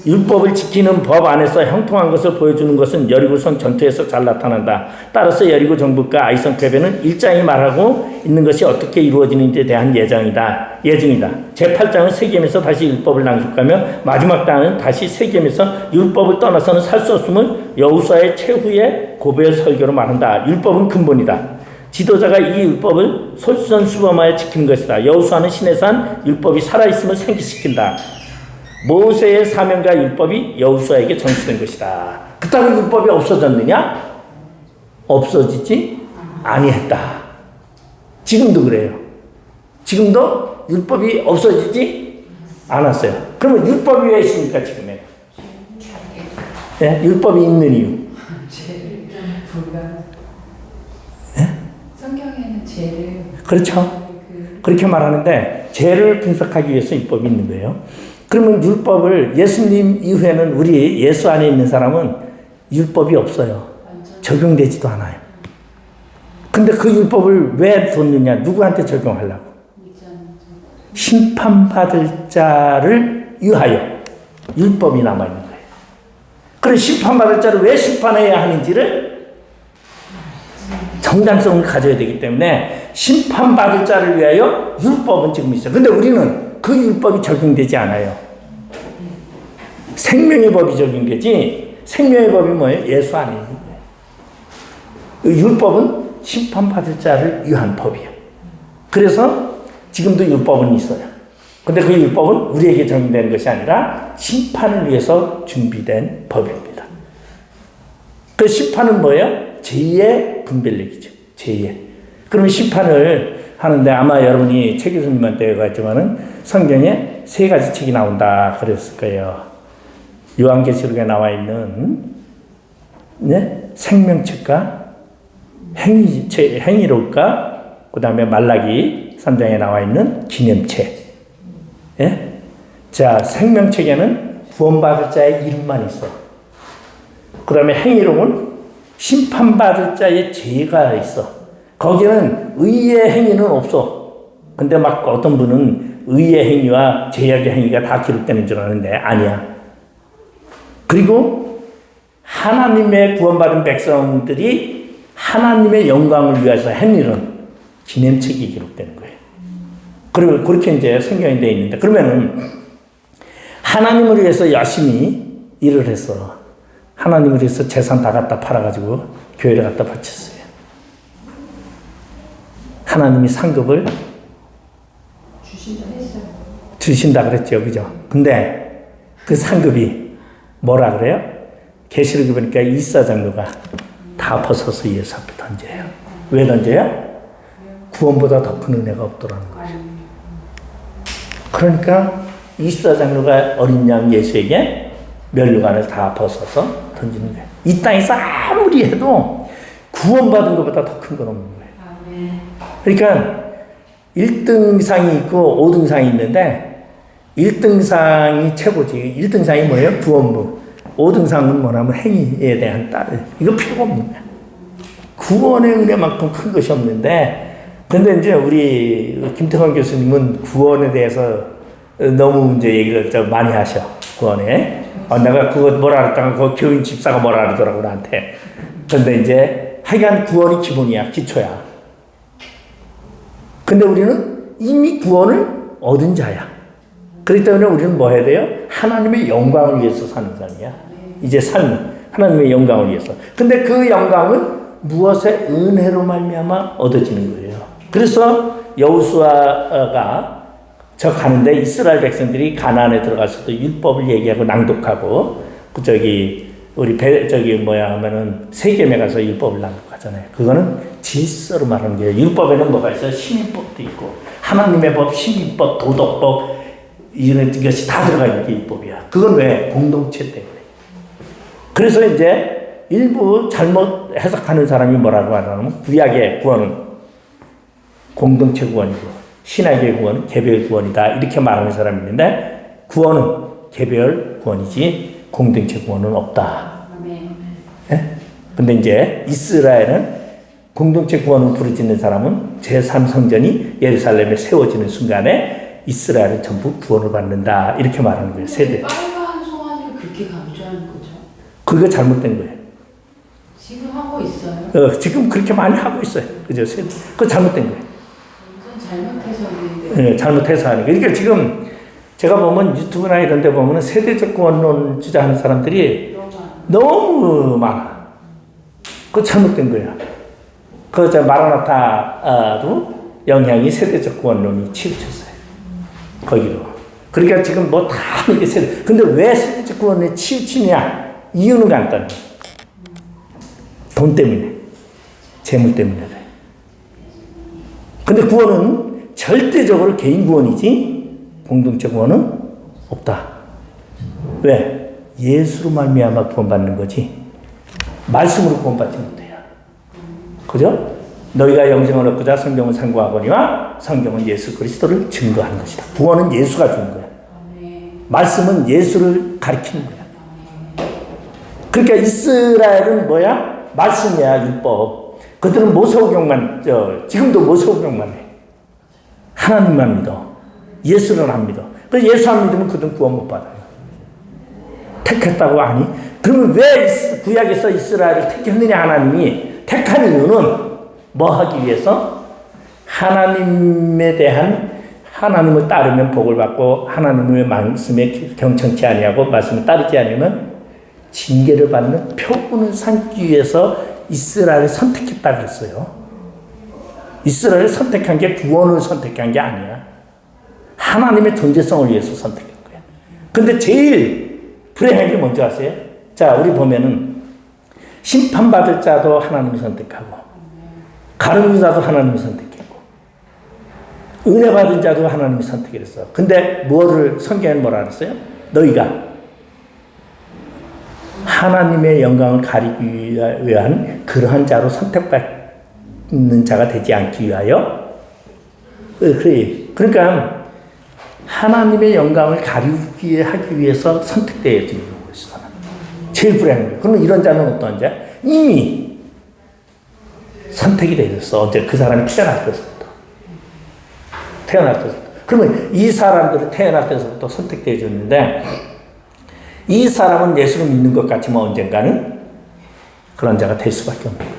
율법을 지키는 법 안에서 형통한 것을 보여주는 것은 여리고성 전투에서 잘 나타난다. 따라서 여리고 정복과 아이성 패배는 1장이 말하고 있는 것이 어떻게 이루어지는지에 대한 예증이다. 제8장은 세겜에서 다시 율법을 낭독하며 마지막 장은 다시 세겜에서 율법을 떠나서는 살 수 없음을 여호수아의 최후의 고별 설교로 말한다. 율법은 근본이다. 지도자가 이 율법을 솔선수범하여 지키는 것이다. 여호수아는 신의 산 율법이 살아있음을 생기시킨다. 모세의 사명과 율법이 여호수아에게 전수된 것이다. 그렇다고 율법이 없어졌느냐? 없어지지 아니했다. 지금도 그래요. 지금도 율법이 없어지지 않았어요. 그러면 율법이 왜 있습니까 지금에? 네? 율법이 있는 이유. 죄를 불가. 네? 성경에는 죄를. 그렇죠. 그렇게 말하는데 죄를 분석하기 위해서 율법이 있는 거예요. 그러면 율법을 예수님 이후에는 우리 예수 안에 있는 사람은 율법이 없어요. 적용되지도 않아요. 근데 그 율법을 왜 뒀느냐? 누구한테 적용하려고? 심판받을 자를 위하여 율법이 남아있는 거예요. 그럼 심판받을 자를 왜 심판해야 하는지를 정당성을 가져야 되기 때문에 심판받을 자를 위하여 율법은 지금 있어요. 근데 우리는 그 율법이 적용되지 않아요. 생명의 법이 적용되지 생명의 법이 뭐예요? 예수 안에 있는 거예요. 율법은 심판받을 자를 위한 법이에요. 그래서 지금도 율법은 있어요. 근데 그 율법은 우리에게 적용되는 것이 아니라 심판을 위해서 준비된 법입니다. 그 심판은 뭐예요? 죄의 분별력이죠. 죄의. 그러면 심판을 하는데 아마 여러분이 최 교수님한테 갔지만은 성경에 3가지 책이 나온다 그랬을 거예요. 요한계시록에 나와 있는 네? 생명책과 행위록과 그 다음에 말라기 3장에 나와 있는 기념책. 예? 자, 생명책에는 구원받을 자의 이름만 있어. 그 다음에 행위록은 심판받을 자의 죄가 있어. 거기는 의의 행위는 없어. 근데 막 어떤 분은 의의 행위와 죄악의 행위가 다 기록되는 줄 아는데 아니야. 그리고 하나님의 구원받은 백성들이 하나님의 영광을 위해서 행위는 기념책이 기록되는 거예요. 그리고 그렇게 이제 성경에 되어 있는데 그러면은 하나님을 위해서 열심히 일을 했어. 하나님을 위해서 재산 다 갖다 팔아가지고 교회를 갖다 바쳤어요. 하나님이 상급을 주신다 했어요. 주신다 그랬죠, 그죠? 근데 그 상급이 뭐라 그래요? 계시록에 보니까 이사장로가 다 벗어서 예수 앞에 던져요. 왜 던져요? 구원보다 더 큰 은혜가 없더라는 거죠. 그러니까 이사장로가 어린 양 예수에게 면류관을 다 벗어서 던지는 거예요. 이 땅에서 아무리 해도 구원받은 것보다 더 큰 건 없는 거예요. 그러니까 1등상이 있고 5등상이 있는데 1등상이 최고지. 1등상이 뭐예요? 구원부. 5등상은 뭐냐면 행위에 대한 따르. 이거 필요가 없는 거야. 구원의 은혜만큼 큰 것이 없는데 근데 이제 우리 김태환 교수님은 구원에 대해서 너무 이제 얘기를 좀 많이 하셔. 구원에. 내가 그거 뭐라 그랬다가 그 교인 집사가 뭐라 그러더라고 나한테. 근데 이제 하여간 구원이 기본이야. 기초야. 근데 우리는 이미 구원을 얻은 자야. 그렇기 때문에 우리는 뭐 해야 돼요? 하나님의 영광을 위해서 사는 사람이야. 이제 삶은 하나님의 영광을 위해서. 근데 그 영광은 무엇의 은혜로 말미암아 얻어지는 거예요. 그래서 여호수아가 저 가는데 이스라엘 백성들이 가나안에 들어가서도 율법을 얘기하고 낭독하고 우리 하면은 세겜에 가서 율법을 낭독하잖아요. 그거는 질서로 말하는 거예요. 율법에는 뭐가 있어요? 시민법도 있고 하나님의 법, 시민법, 도덕법 이런 것이 다 들어가 있는 게 율법이야. 그건 왜? 공동체 때문에. 그래서 이제 일부 잘못 해석하는 사람이 뭐라고 하냐면 구약의 구원은 공동체 구원이고 신약의 구원은 개별 구원이다 이렇게 말하는 사람이 있는데 구원은 개별 구원이지 공동체 구원은 없다. 예? 근데 이제 이스라엘은 공동체 구원을 부르짖는 사람은 제3성전이 예루살렘에 세워지는 순간에 이스라엘은 전부 구원을 받는다 이렇게 말하는 거예요. 세대. 빨간 송아지를 그렇게 강조하는 거죠. 그거 잘못된 거예요. 지금 하고 있어요. 지금 그렇게 많이 하고 있어요. 그죠? 세대. 그거 잘못된 거예요. 완전 잘못해서 있는데. 네, 잘못해서 하는 거예요. 그러니까 지금 제가 보면 유튜브나 이런 데 보면 세대적 구원론 주장하는 사람들이 너무 많아. 그거 잘못된 거예요. 마라나타도 영향이 세대적 구원론이 치우쳤어요. 거기로. 그러니까 지금 뭐 다 하는 게 세대. 근데 왜 세대적 구원에 치우치냐? 이유는 간단해. 돈 때문에. 재물 때문에 그래. 근데 구원은 절대적으로 개인 구원이지 공동체 구원은 없다. 왜? 예수로 말미암아 구원받는 거지. 말씀으로 구원받지 못해요. 그죠? 너희가 영생을 얻고자 성경을 상고하거니와 성경은 예수 그리스도를 증거하는 것이다. 구원은 예수가 준 거야. 말씀은 예수를 가리키는 거야. 그러니까 이스라엘은 뭐야? 말씀이야, 율법. 그들은 모세오경만, 지금도 모세오경만 해. 하나님만 믿어. 예수를 안 믿어. 그래서 예수 안 믿으면 그들은 구원 못 받아요. 택했다고 하니? 그러면 왜 구약에서 이스라엘을 택했느냐, 하나님이? 택한 이유는 뭐 하기 위해서? 하나님에 대한 하나님을 따르면 복을 받고 하나님의 말씀에 경청치 아니하고 말씀을 따르지 않으면 징계를 받는 표본을 삼기 위해서 이스라엘을 선택했다 그랬어요. 이스라엘을 선택한 게 구원을 선택한 게 아니야. 하나님의 존재성을 위해서 선택한 거야. 근데 제일 불행한 게 뭔지 아세요? 자, 우리 보면은 심판받을 자도 하나님이 선택하고 가르는 자도 하나님이 선택했고 은혜 받은 자도 하나님이 선택했어. 근데 뭐를 성경에는 뭐라 그랬어요? 너희가 하나님의 영광을 가리기 위한 그러한 자로 선택받는 자가 되지 않기 위하여 그래. 그러니까 하나님의 영광을 가리기 하기 위해서 선택되어지는 거였어. 제일 불행한 거예요. 그러면 이런 자는 어떤 자? 이미 선택이 되었어. 언제 그 사람이 태어날 때서부터. 그러면 이 사람들이 태어날 때서부터 선택되어졌는데 이 사람은 예수를 믿는 것 같지만 언젠가는 그런 자가 될 수밖에 없는 거예요.